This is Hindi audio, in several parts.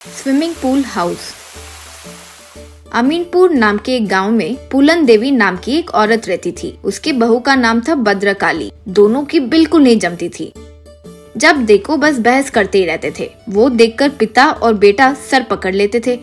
Swimming pool house. अमीनपुर नाम के एक गांव में पुलन देवी नाम की एक औरत रहती थी। उसकी बहू का नाम था भद्रकाली। दोनों की बिल्कुल नहीं जमती थी। जब देखो बस बहस करते ही रहते थे। वो देखकर पिता और बेटा सर पकड़ लेते थे।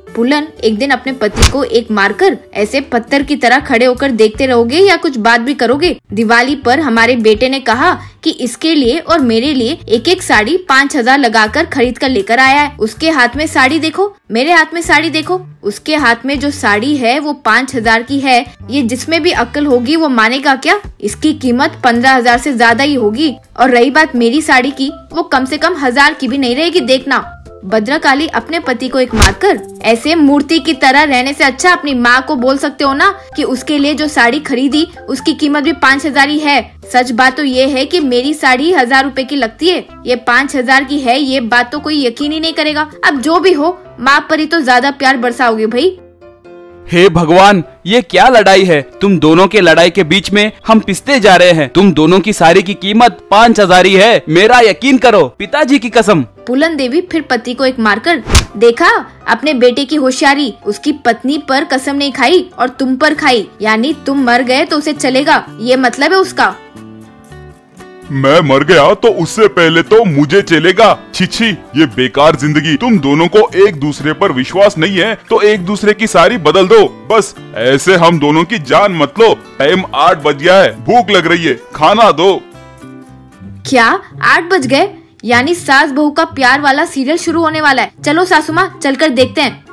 पुलन एक दिन अपने पति को एक मारकर ऐसे पत्थर की तरह खड़े होकर देखते रहोगे या कुछ बात भी करोगे? दिवाली पर हमारे बेटे ने कहा कि इसके लिए और मेरे लिए एक एक साड़ी 5,000 लगाकर खरीद कर लेकर आया है। उसके हाथ में साड़ी देखो, मेरे हाथ में साड़ी देखो। उसके हाथ में जो साड़ी है वो 5,000 की है। ये जिसमें भी अक्ल होगी वो मानेगा क्या? इसकी कीमत 15,000 से ज्यादा ही होगी। और रही बात मेरी साड़ी की, वो कम से कम 1,000 की भी नहीं रहेगी, देखना। भद्रकाली अपने पति को एक मारकर ऐसे मूर्ति की तरह रहने से अच्छा अपनी माँ को बोल सकते हो ना कि उसके लिए जो साड़ी खरीदी उसकी कीमत भी 5,000 ही है। सच बात तो ये है कि मेरी साड़ी 1,000 रुपए की लगती है, ये 5,000 की है। ये बात तो कोई यकीन ही नहीं करेगा। अब जो भी हो, माँ पर ही तो ज्यादा प्यार बरसाओगे भाई। हे भगवान, ये क्या लड़ाई है? तुम दोनों के लड़ाई के बीच में हम पिसते जा रहे हैं। तुम दोनों की साड़ी की कीमत 5,000 ही है, मेरा यकीन करो, पिताजी की कसम। पुलन देवी फिर पति को एक मारकर, देखा अपने बेटे की होशियारी। उसकी पत्नी पर कसम नहीं खाई और तुम पर खाई, यानी तुम मर गए तो उसे चलेगा, ये मतलब है उसका। मैं मर गया तो उससे पहले तो मुझे चलेगा। छी, ये बेकार जिंदगी। तुम दोनों को एक दूसरे पर विश्वास नहीं है तो एक दूसरे की साड़ी बदल दो, बस ऐसे हम दोनों की जान मत लो। टाइम 8 बज गया है, भूख लग रही है, खाना दो। क्या 8 बज गए? यानी सास बहू का प्यार वाला सीरियल शुरू होने वाला है। चलो सासू माँ, चलकर देखते हैं।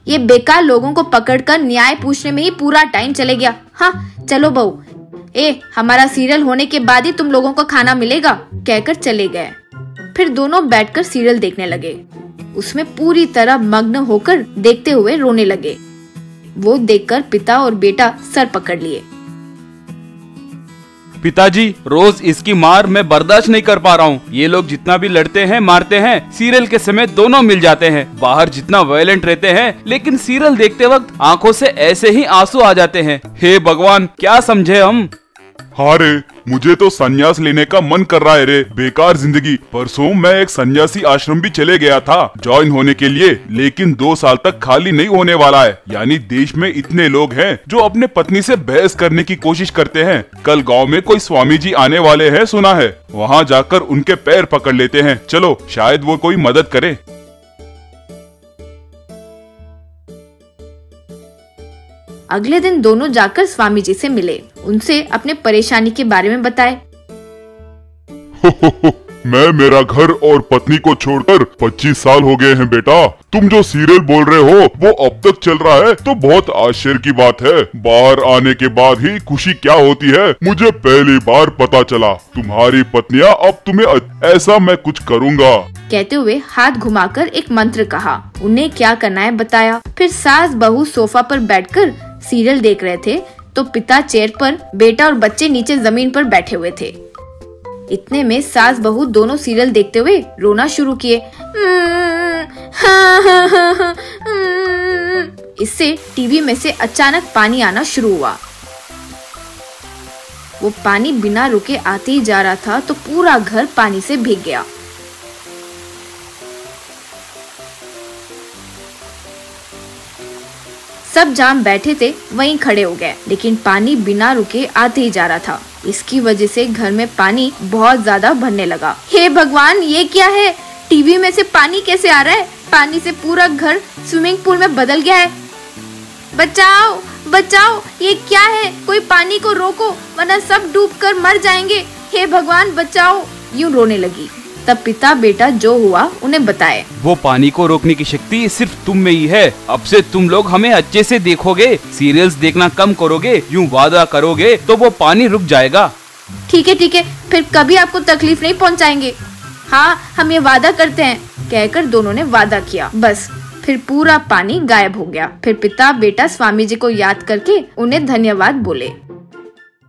ये बेकार लोगों को पकड़कर न्याय पूछने में ही पूरा टाइम चले गया। हाँ चलो बहू, हमारा सीरियल होने के बाद ही तुम लोगों को खाना मिलेगा, कहकर चले गए। फिर दोनों बैठकर सीरियल देखने लगे। उसमें पूरी तरह मग्न होकर देखते हुए रोने लगे। वो देखकर पिता और बेटा सर पकड़ लिए। पिताजी, रोज इसकी मार मैं बर्दाश्त नहीं कर पा रहा हूँ। ये लोग जितना भी लड़ते हैं मारते हैं, सीरियल के समय दोनों मिल जाते हैं। बाहर जितना वायलेंट रहते हैं, लेकिन सीरियल देखते वक्त आंखों से ऐसे ही आंसू आ जाते हैं। हे भगवान, क्या समझे हम। हाँ रे, मुझे तो संन्यास लेने का मन कर रहा है रे। बेकार जिंदगी। परसों मैं एक सन्यासी आश्रम भी चले गया था ज्वाइन होने के लिए, लेकिन 2 साल तक खाली नहीं होने वाला है। यानी देश में इतने लोग हैं जो अपने पत्नी से बहस करने की कोशिश करते हैं। कल गांव में कोई स्वामी जी आने वाले हैं सुना है, वहाँ जाकर उनके पैर पकड़ लेते हैं। चलो, शायद वो कोई मदद करे। अगले दिन दोनों जाकर स्वामी जी से मिले। उनसे अपने परेशानी के बारे में बताए। मैं मेरा घर और पत्नी को छोड़कर 25 साल हो गए हैं बेटा। तुम जो सीरियल बोल रहे हो वो अब तक चल रहा है तो बहुत आश्चर्य की बात है। बाहर आने के बाद ही खुशी क्या होती है मुझे पहली बार पता चला। तुम्हारी पत्नियां अब तुम्हें ऐसा मैं कुछ करूँगा, कहते हुए हाथ घुमाकर एक मंत्र कहा। उन्हें क्या करना है बताया। फिर सास बहू सोफा पर बैठकर सीरियल देख रहे थे तो पिता चेयर पर, बेटा और बच्चे नीचे जमीन पर बैठे हुए थे। इतने में सास बहू दोनों सीरियल देखते हुए रोना शुरू किए। इससे टीवी में से अचानक पानी आना शुरू हुआ। वो पानी बिना रुके आते ही जा रहा था तो पूरा घर पानी से भीग गया। सब जहाँ बैठे थे वहीं खड़े हो गए, लेकिन पानी बिना रुके आते ही जा रहा था। इसकी वजह से घर में पानी बहुत ज्यादा भरने लगा। हे भगवान, ये क्या है? टीवी में से पानी कैसे आ रहा है? पानी से पूरा घर स्विमिंग पूल में बदल गया है। बचाओ बचाओ, ये क्या है? कोई पानी को रोको वरना सब डूबकर मर जाएंगे। हे भगवान बचाओ, यूं रोने लगी। तब पिता बेटा जो हुआ उन्हें बताए। वो पानी को रोकने की शक्ति सिर्फ तुम में ही है। अब से तुम लोग हमें अच्छे से देखोगे, सीरियल्स देखना कम करोगे, यूं वादा करोगे तो वो पानी रुक जाएगा। ठीक है, फिर कभी आपको तकलीफ नहीं पहुंचाएंगे। हाँ, हम ये वादा करते हैं, कहकर दोनों ने वादा किया। बस फिर पूरा पानी गायब हो गया। फिर पिता बेटा स्वामी जी को याद करके उन्हें धन्यवाद बोले।